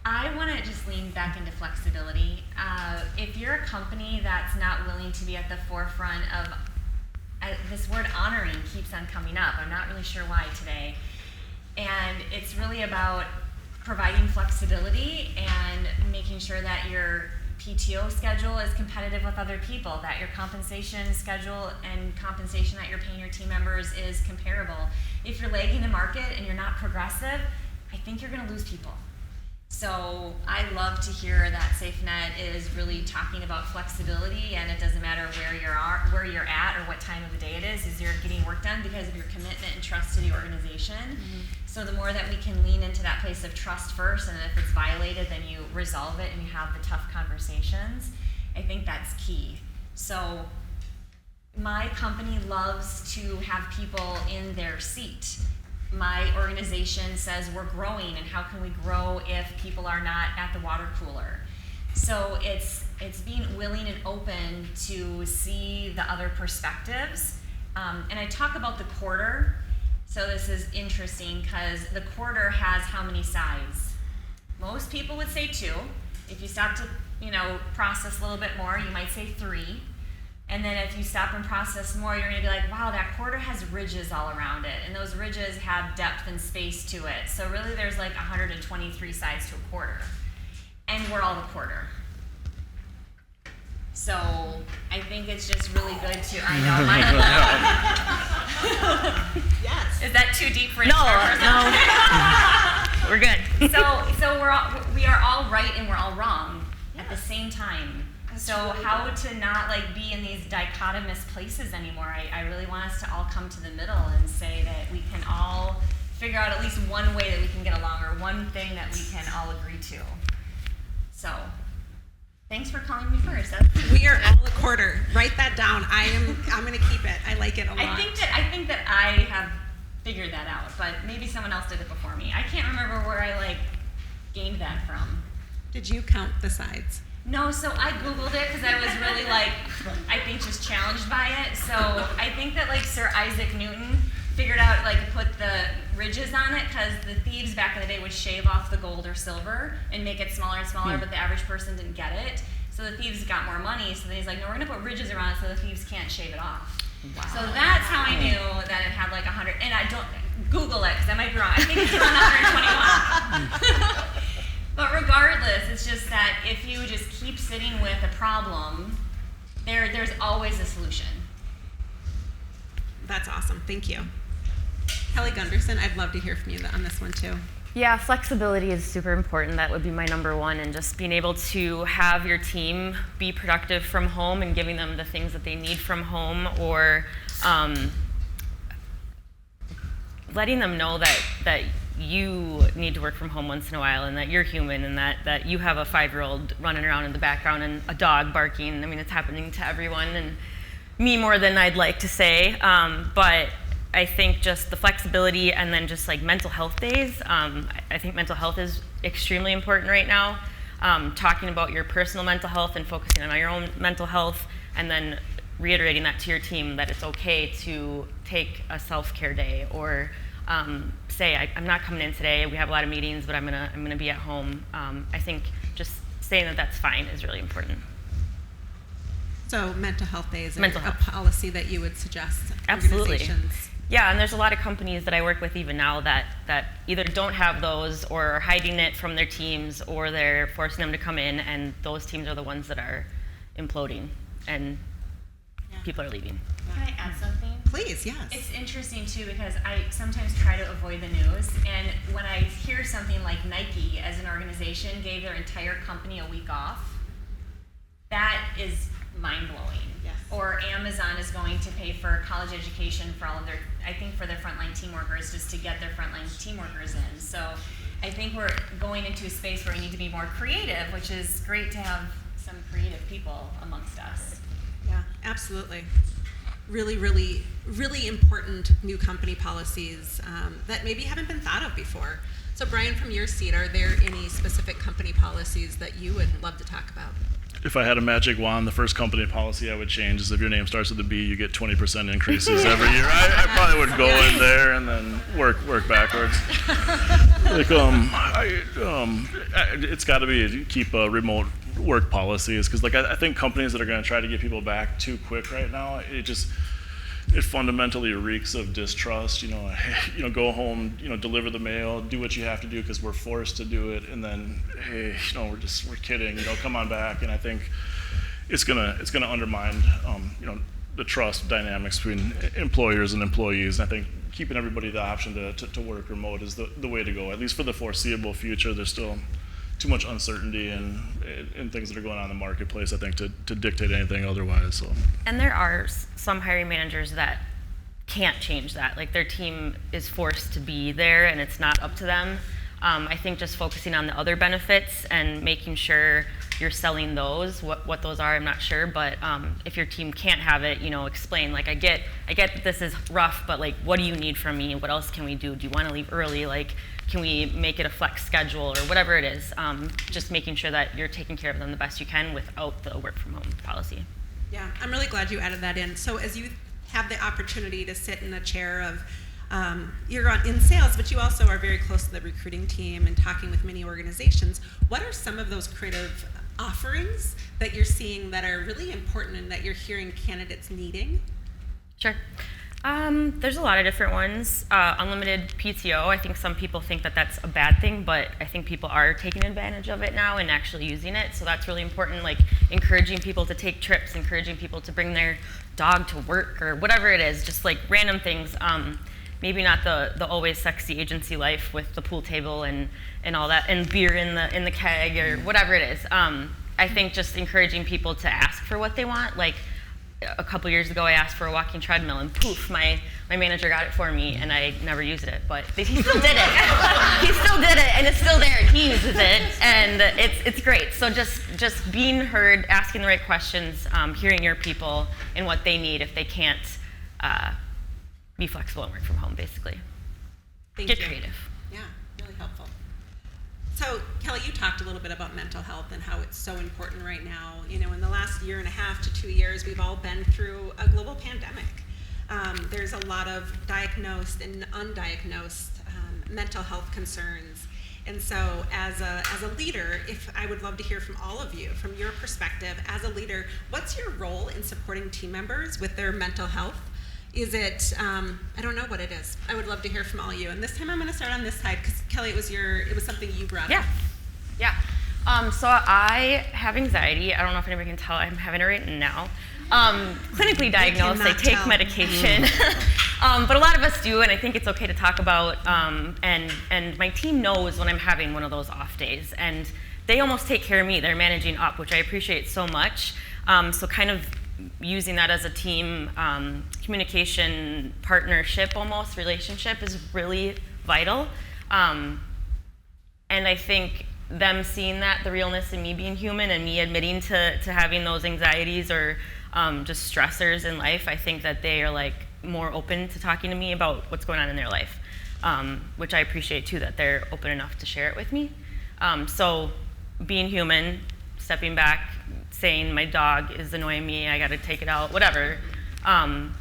I want to just lean back into flexibility. If you're a company that's not willing to be at the forefront of this word honoring keeps on coming up. I'm not really sure why today. And it's really about providing flexibility and making sure that your PTO schedule is competitive with other people, that your compensation schedule and compensation that you're paying your team members is comparable. If you're lagging the market and you're not progressive, I think you're going to lose people. So I love to hear that SafeNet is really talking about flexibility, and it doesn't matter where you're at or what time of the day it is you're getting work done because of your commitment and trust to the organization. Mm-hmm. So the more that we can lean into that place of trust first, and if it's violated, then you resolve it and you have the tough conversations, I think that's key. So my company loves to have people in their seat. My organization says we're growing, and how can we grow if people are not at the water cooler? So it's being willing and open to see the other perspectives. And I talk about the quarter. So this is interesting because the quarter has how many sides? Most people would say 2. If you stop to process a little bit more, you might say 3. And then if you stop and process more, you're going to be like, wow, that quarter has ridges all around it. And those ridges have depth and space to it. So really there's like 123 sides to a quarter. And we're all the quarter. So I think it's just really good to, I know, yes. Is that too deep for No. We're good. So we are all right and we're all wrong at the same time. So how to not like be in these dichotomous places anymore. I really want us to all come to the middle and say that we can all figure out at least one way that we can get along, or one thing that we can all agree to. So thanks for calling me first. We are all a quarter. Write that down. I'm going to keep it. I like it a lot. I think that I have figured that out, but maybe someone else did it before me. I can't remember where I like gained that from. Did you count the sides? No, so I Googled it because I was really like, I think just challenged by it. So I think that like Sir Isaac Newton figured out like put the ridges on it because the thieves back in the day would shave off the gold or silver and make it smaller and smaller, but the average person didn't get it. So the thieves got more money. So then he's like, no, we're gonna put ridges around it so the thieves can't shave it off. Wow. So that's how I knew that it had like 100. And I don't Google it because I might be wrong. I think it's around 121. But regardless, it's just that if you just keep sitting with a problem, there's always a solution. That's awesome. Thank you. Kelli Gunderson, I'd love to hear from you on this one too. Yeah, flexibility is super important. That would be my number one, and just being able to have your team be productive from home and giving them the things that they need from home, or letting them know that you need to work from home once in a while, and that you're human, and that you have a 5-year-old running around in the background and a dog barking. I mean, it's happening to everyone, and me more than I'd like to say. But I think just the flexibility, and then just like mental health days. I think mental health is extremely important right now. Talking about your personal mental health and focusing on your own mental health, and then reiterating that to your team that it's okay to take a self-care day, or say, I'm not coming in today, we have a lot of meetings, but I'm gonna be at home. I think just saying that that's fine is really important. So mental health days are Mental a health. policy that you would suggest Absolutely. organizations? Yeah, and there's a lot of companies that I work with even now that either don't have those, or are hiding it from their teams, or they're forcing them to come in, and those teams are the ones that are imploding, and people are leaving. Can I add something? Please, yes. It's interesting too because I sometimes try to avoid the news, and when I hear something like Nike as an organization gave their entire company a week off, that is mind-blowing. Yes. Or Amazon is going to pay for college education for all of their, I think for their frontline team workers, just to get their frontline team workers in. So I think we're going into a space where we need to be more creative, which is great to have some creative people amongst us. Yeah, absolutely. Really, really, really important new company policies that maybe haven't been thought of before. So Brian, from your seat, are there any specific company policies that you would love to talk about? If I had a magic wand, the first company policy I would change is if your name starts with a B, you get 20% increases every year. I probably would go in there and then work backwards. Like, it's got to be keep remote work policies, because like I think companies that are going to try to get people back too quick right now, it fundamentally reeks of distrust. Go home, deliver the mail, do what you have to do because we're forced to do it, and then hey, we're kidding. Come on back. And I think it's gonna undermine the trust dynamics between employers and employees. And I think keeping everybody the option to work remote is the way to go, at least for the foreseeable future. There's still too much uncertainty and things that are going on in the marketplace, I think, to dictate anything otherwise. So. And there are some hiring managers that can't change that. Like, their team is forced to be there, and it's not up to them. I think just focusing on the other benefits and making sure you're selling those, what those are, I'm not sure, but if your team can't have it, explain, like, I get that this is rough, but like, what do you need from me? What else can we do? Do you want to leave early? Like, can we make it a flex schedule, or whatever it is? Just making sure that you're taking care of them the best you can without the work from home policy. Yeah, I'm really glad you added that in. So as you have the opportunity to sit in a chair of, you're in sales, but you also are very close to the recruiting team and talking with many organizations. What are some of those creative offerings that you're seeing that are really important and that you're hearing candidates needing? Sure. There's a lot of different ones. Unlimited PTO, I think some people think that that's a bad thing, but I think people are taking advantage of it now and actually using it, so that's really important, like encouraging people to take trips, encouraging people to bring their dog to work, or whatever it is, just like random things. Maybe not the always sexy agency life with the pool table and all that, and beer in the keg, or whatever it is. I think just encouraging people to ask for what they want. Like a couple years ago, I asked for a walking treadmill, and poof, my manager got it for me, and I never used it, but he still did it. He still did it, and it's still there, and he uses it, and it's great. So just being heard, asking the right questions, hearing your people and what they need if they can't be flexible and work from home, basically. Thank Get you. creative. Yeah, really helpful. So, Kelli, you talked a little bit about mental health and how it's so important right now. You know, in the last 1.5 to 2 years, we've all been through a global pandemic. There's a lot of diagnosed and undiagnosed mental health concerns. And so, as a leader, I would love to hear from all of you, from your perspective, as a leader, what's your role in supporting team members with their mental health? Is it, I don't know what it is. I would love to hear from all of you. And this time I'm going to start on this side because, Kelli, it was something you brought up. Yeah. So I have anxiety. I don't know if anybody can tell. I'm having it right now. Clinically diagnosed. I take medication. But a lot of us do, and I think it's okay to talk about. And my team knows when I'm having one of those off days. And they almost take care of me. They're managing up, which I appreciate so much. So kind of using that as a team communication partnership, almost relationship, is really vital. And I think them seeing that, the realness in me being human and me admitting to having those anxieties or just stressors in life, I think that they are like more open to talking to me about what's going on in their life, which I appreciate too, that they're open enough to share it with me. So being human, stepping back, saying my dog is annoying me, I gotta take it out, whatever, and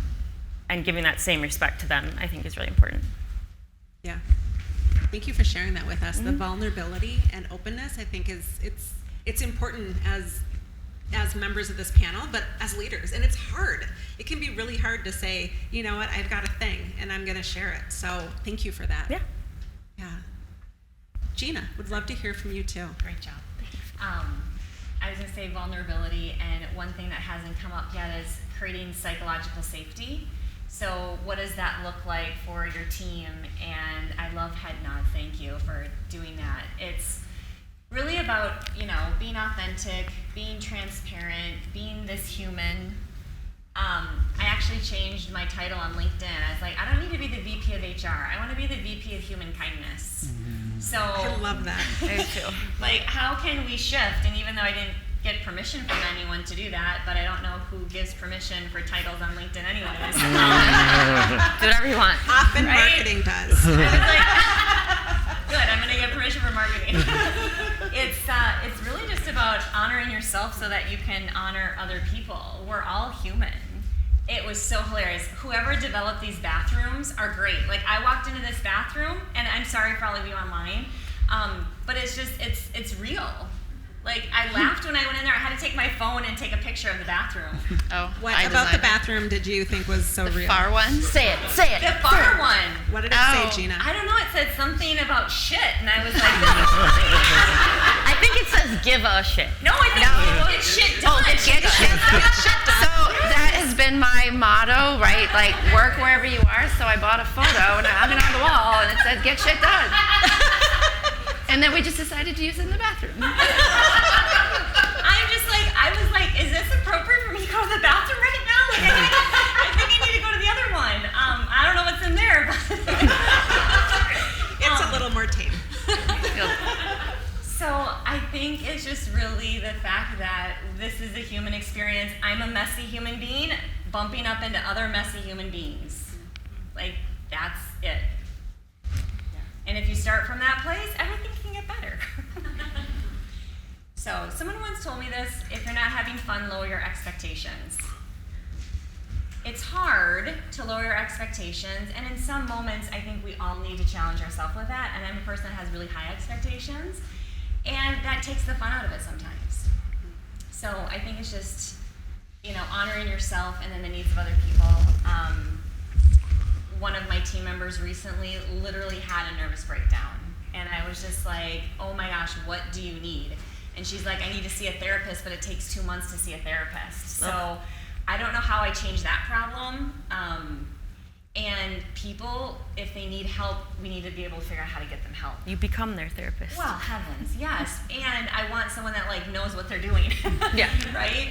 giving that same respect to them, I think is really important. Yeah. Thank you for sharing that with us. Mm-hmm. The vulnerability and openness, I think, it's important as members of this panel, but as leaders, and it's hard. It can be really hard to say, you know what, I've got a thing, and I'm gonna share it. So thank you for that. Yeah. Yeah. Gina, would love to hear from you too. Great job. I was going to say vulnerability, and one thing that hasn't come up yet is creating psychological safety. So what does that look like for your team? And I love Head Nod, thank you for doing that. It's really about, being authentic, being transparent, being this human. I actually changed my title on LinkedIn. I was like, I don't need to be the VP of HR. I want to be the VP of Human Kindness. So I love that. I do too. Like, how can we shift? And even though I didn't get permission from anyone to do that, but I don't know who gives permission for titles on LinkedIn anyways. Do whatever you want. Often Right? marketing does. I was like, good, I'm going to get permission for marketing. It's really just about honoring yourself so that you can honor other people. We're all human. It was so hilarious. Whoever developed these bathrooms are great. Like, I walked into this bathroom, and I'm sorry for all of you online, but it's just, it's real. Like, I laughed when I went in there. I had to take my phone and take a picture of the bathroom. Oh, What about the bathroom did you think was so the real? far one? Say it. The far one. What did it say, Gina? I don't know. It said something about shit, and I was like, I think it says give a shit. no, I think it's shit done. Get shit done. So that has been my motto, right? Like, work wherever you are. So I bought a photo and I hung it on the wall, and it said "Get shit done." And then we just decided to use it in the bathroom. I was like, is this appropriate for me to go to the bathroom right now? Like, I think I need to go to the other one. I don't know what's in there, but It's a little more tame. So I think it's just really the fact that this is a human experience. I'm a messy human being bumping up into other messy human beings. Like, that's it. And if you start from that place, everything can get better. So someone once told me this: if you're not having fun, lower your expectations. It's hard to lower your expectations, and in some moments, I think we all need to challenge ourselves with that. And I'm a person that has really high expectations, and that takes the fun out of it sometimes. So I think it's just, honoring yourself and then the needs of other people. One of my team members recently literally had a nervous breakdown, and I was just like, oh my gosh, what do you need? And she's like, I need to see a therapist, but it takes 2 months to see a therapist. So I don't know how I changed that problem. And people, if they need help, we need to be able to figure out how to get them help. You become their therapist. Well, heavens, yes. And I want someone that like knows what they're doing. Yeah. Right?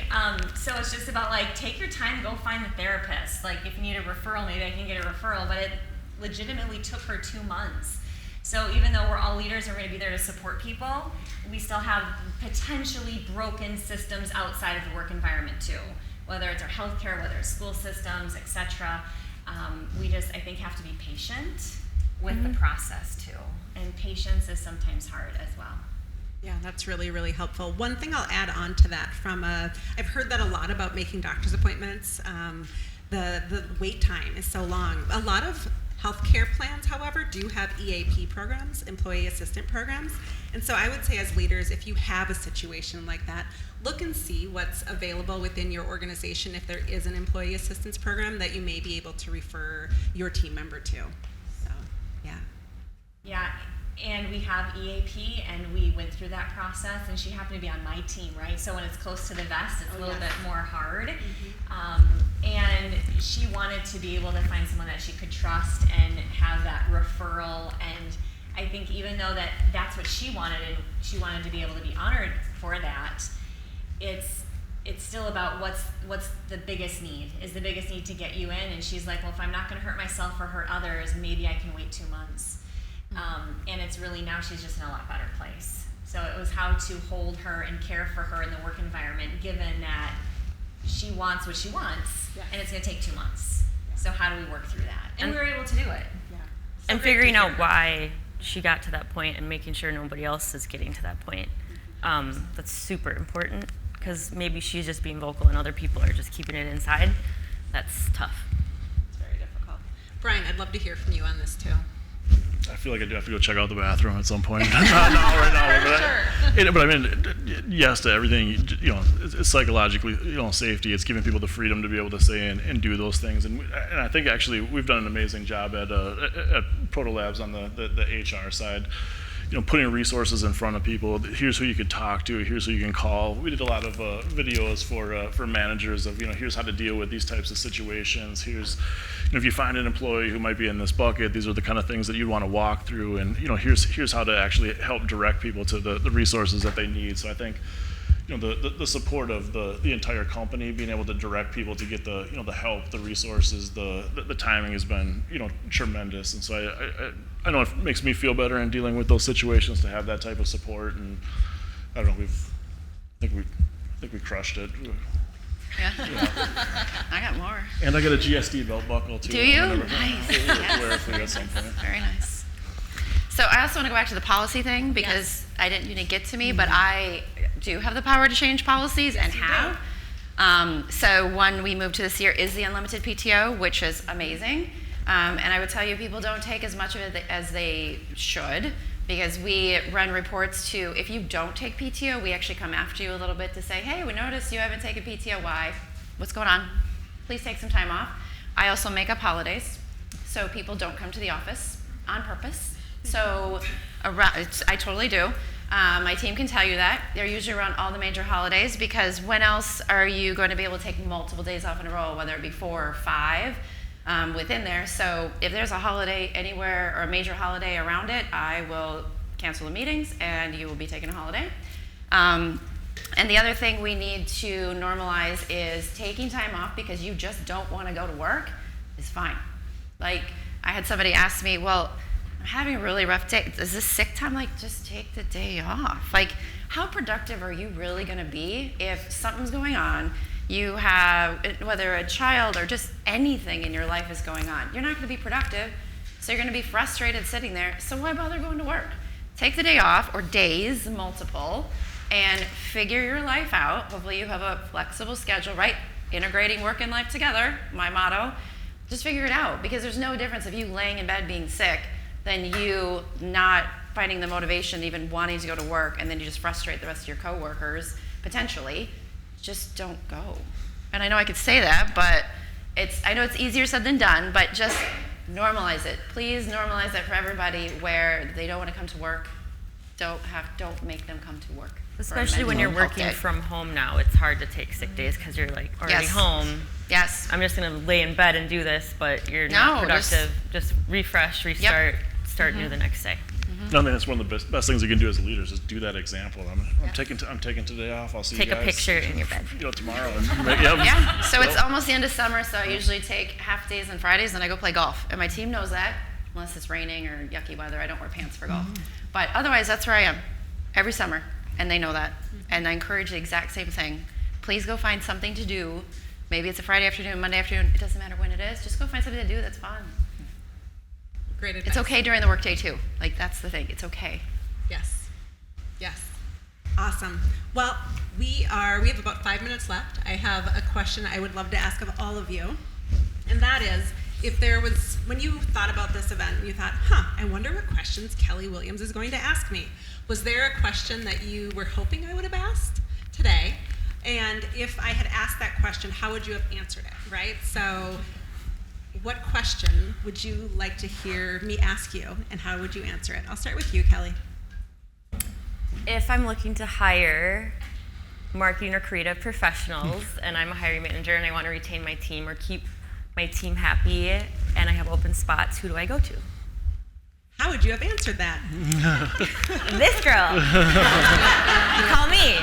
So it's just about like, take your time, go find the therapist. Like if you need a referral, maybe I can get a referral, but it legitimately took her 2 months. So even though we're all leaders and we're gonna be there to support people, we still have potentially broken systems outside of the work environment too. Whether it's our healthcare, whether it's school systems, etc. We just, I think, have to be patient with the process too. And patience is sometimes hard as well. Yeah, that's really, really helpful. One thing I'll add on to that I've heard that a lot about making doctor's appointments. The wait time is so long. A lot of healthcare plans, however, do have EAP programs, employee assistant programs. And so I would say as leaders, if you have a situation like that, look and see what's available within your organization if there is an employee assistance program that you may be able to refer your team member to. So, yeah. Yeah, and we have EAP, and we went through that process, and she happened to be on my team, right? So when it's close to the vest, it's a little bit more hard. And she wanted to be able to find someone that she could trust and have that referral. And I think even though that's what she wanted, and she wanted to be able to be honored for that, it's still about what's the biggest need. Is the biggest need to get you in? And she's like, well, if I'm not going to hurt myself or hurt others, maybe I can wait 2 months. And it's really, now she's just in a lot better place. So it was how to hold her and care for her in the work environment, given that she wants what she wants, and it's going to take 2 months. So how do we work through that? And we were able to do it. Yeah. And figuring out why she got to that point and making sure nobody else is getting to that point. That's super important, because maybe she's just being vocal and other people are just keeping it inside. That's tough. It's very difficult. Brian, I'd love to hear from you on this too. I feel like I do have to go check out the bathroom at some point. Not right now, but I mean, yes to everything. You know, it's psychologically, safety. It's giving people the freedom to be able to say and do those things. And I think actually we've done an amazing job at Protolabs on the HR side. Putting resources in front of people. Here's who you could talk to. Here's who you can call. We did a lot of videos for managers of here's how to deal with these types of situations. Here's if you find an employee who might be in this bucket, these are the kind of things that you'd want to walk through. And here's how to actually help direct people to the resources that they need. So I think the support of the entire company, being able to direct people to get the the help, the resources, the timing has been tremendous. And so I know it makes me feel better in dealing with those situations to have that type of support. And I don't know, I think we crushed it. Yeah. I got more. And I got a GSD belt buckle too. Do you? Nice. We'll wear it for you at some point. Very nice. So I also want to go back to the policy thing, because you didn't get to me, but I do have the power to change policies and have. So one we moved to this year is the unlimited PTO, which is amazing. And I would tell you, people don't take as much of it as they should, because we run reports to, if you don't take PTO, we actually come after you a little bit to say, hey, we noticed you haven't taken PTO. Why? What's going on? Please take some time off. I also make up holidays, so people don't come to the office on purpose. So I totally do. My team can tell you that. They're usually around all the major holidays, because when else are you going to be able to take multiple days off in a row, whether it be 4 or 5 within there? So if there's a holiday anywhere or a major holiday around it, I will cancel the meetings and you will be taking a holiday. And the other thing we need to normalize is taking time off because you just don't want to go to work is fine. Like, I had somebody ask me, well, I'm having a really rough day. Is this sick time? Like, just take the day off. Like, how productive are you really going to be if something's going on? You have, whether a child or just anything in your life is going on, you're not going to be productive. So you're going to be frustrated sitting there. So why bother going to work? Take the day off, or days, multiple, and figure your life out. Hopefully you have a flexible schedule, right? Integrating work and life together, my motto. Just figure it out, because there's no difference if you laying in bed being sick than you not finding the motivation, even wanting to go to work, and then you just frustrate the rest of your coworkers, potentially. Just don't go. And I know I could say that, but I know it's easier said than done, but just normalize it. Please normalize it for everybody, where they don't want to come to work. Don't make them come to work. Especially when you're working from home now, it's hard to take sick days because you're like already home. Yes. I'm just going to lay in bed and do this, but you're not productive. Just refresh, restart, start new the next day. No, I mean, that's one of the best things you can do as a leader is just do that example. I'm taking today off. I'll see you guys. Take a picture in your bed. Tomorrow. Yeah. So it's almost the end of summer, so I usually take half days and Fridays, and I go play golf. And my team knows that, unless it's raining or yucky weather. I don't wear pants for golf. But otherwise, that's where I am every summer, and they know that. And I encourage the exact same thing. Please go find something to do. Maybe it's a Friday afternoon, Monday afternoon. It doesn't matter when it is. Just go find something to do that's fun. Great advice. It's okay during the workday too. Like, that's the thing. It's okay. Yes. Awesome. Well, we have about 5 minutes left. I have a question I would love to ask of all of you. And that is, when you thought about this event, you thought, I wonder what questions Kelli Williams is going to ask me. Was there a question that you were hoping I would have asked today? And if I had asked that question, how would you have answered it, right? So what question would you like to hear me ask you, and how would you answer it? I'll start with you, Kelli. If I'm looking to hire marketing or creative professionals, and I'm a hiring manager and I want to retain my team or keep my team happy, and I have open spots, who do I go to? How would you have answered that? This girl. Call me,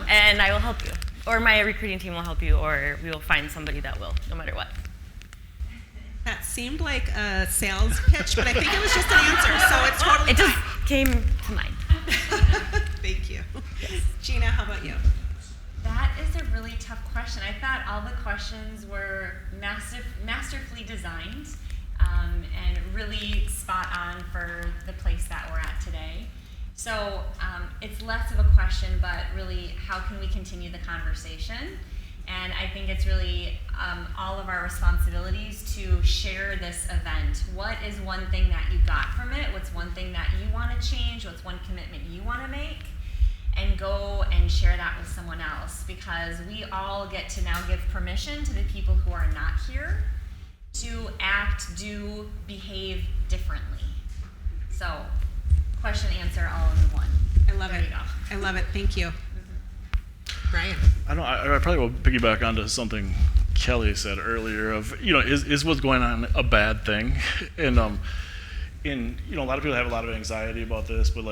and I will help you. Or my recruiting team will help you, or we will find somebody that will, no matter what. That seemed like a sales pitch, but I think it was just an answer, so it's totally It just fine. came to mind. Thank you. Gina, how about you? That is a really tough question. I thought all the questions were masterfully designed and really spot on for the place that we're at today. So it's less of a question, but really, how can we continue the conversation? And I think it's really all of our responsibilities to share this event. What is one thing that you got from it? What's one thing that you want to change? What's one commitment you want to make? And go and share that with someone else, because we all get to now give permission to the people who are not here to act, do, behave differently. So, question, answer, all in one. I love it. I love it. Thank you. Brian. I probably will piggyback onto something Kelli said earlier of, is what's going on a bad thing? And a lot of people have a lot of anxiety about this, but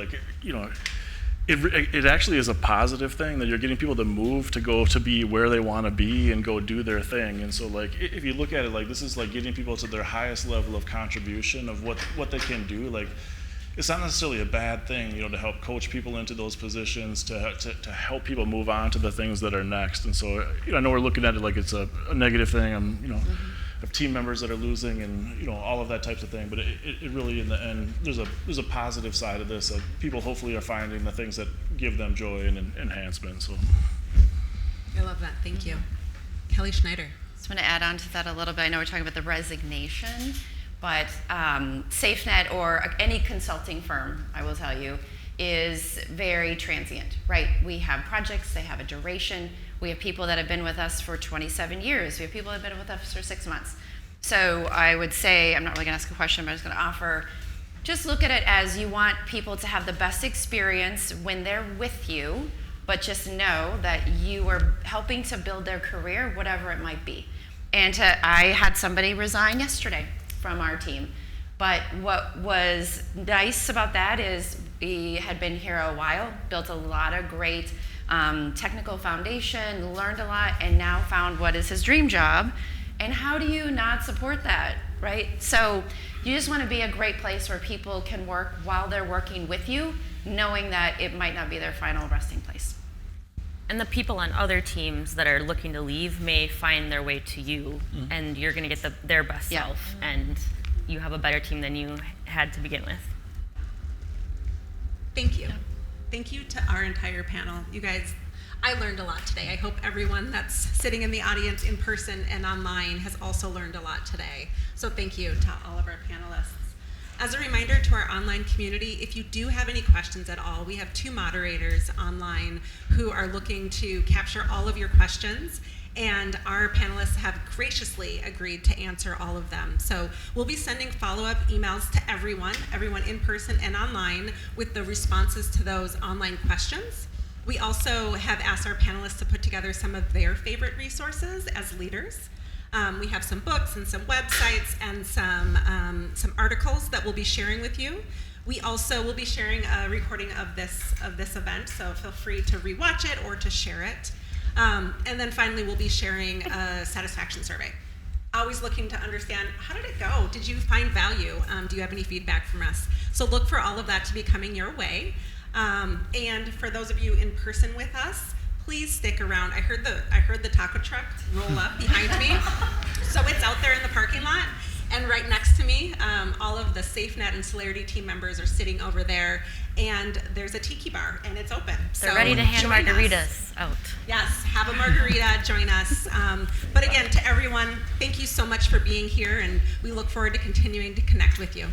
it actually is a positive thing that you're getting people to move to go to be where they want to be and go do their thing. And so if you look at it this is getting people to their highest level of contribution of what they can do. It's not necessarily a bad thing, to help coach people into those positions, to help people move on to the things that are next. And so, I know we're looking at it like it's a negative thing. Of team members that are losing and all of that types of thing. But it really, in the end, there's a positive side of this. People hopefully are finding the things that give them joy and enhancement. So, I love that. Thank you. Kelli Schnieder. Just want to add on to that a little bit. I know we're talking about the resignation. But SafeNet or any consulting firm, I will tell you, is very transient, right? We have projects, they have a duration. We have people that have been with us for 27 years. We have people that have been with us for 6 months. So I would say, I'm not really gonna ask a question, but I'm just gonna offer, just look at it as you want people to have the best experience when they're with you, but just know that you are helping to build their career, whatever it might be. And I had somebody resign yesterday from our team. But what was nice about that is we had been here a while, built a lot of great technical foundation, learned a lot, and now found what is his dream job. And how do you not support that, right? So you just want to be a great place where people can work while they're working with you, knowing that it might not be their final resting place. And the people on other teams that are looking to leave may find their way to you, and you're going to get their best self, and you have a better team than you had to begin with. Thank you. Thank you to our entire panel. You guys, I learned a lot today. I hope everyone that's sitting in the audience in person and online has also learned a lot today. So thank you to all of our panelists. As a reminder to our online community, if you do have any questions at all, we have 2 moderators online who are looking to capture all of your questions, and our panelists have graciously agreed to answer all of them. So we'll be sending follow-up emails to everyone in person and online, with the responses to those online questions. We also have asked our panelists to put together some of their favorite resources as leaders. We have some books and some websites and some articles that we'll be sharing with you. We also will be sharing a recording of this event, so feel free to rewatch it or to share it. And then finally, we'll be sharing a satisfaction survey. Always looking to understand, how did it go? Did you find value? Do you have any feedback from us? So look for all of that to be coming your way. And for those of you in person with us, please stick around. I heard the taco truck roll up behind me. So it's out there in the parking lot. And right next to me, all of the SafeNet and Celarity team members are sitting over there, and there's a tiki bar, and it's open. They're ready to hand join margaritas us. out. Yes, have a margarita, join us. But again, to everyone, thank you so much for being here, and we look forward to continuing to connect with you.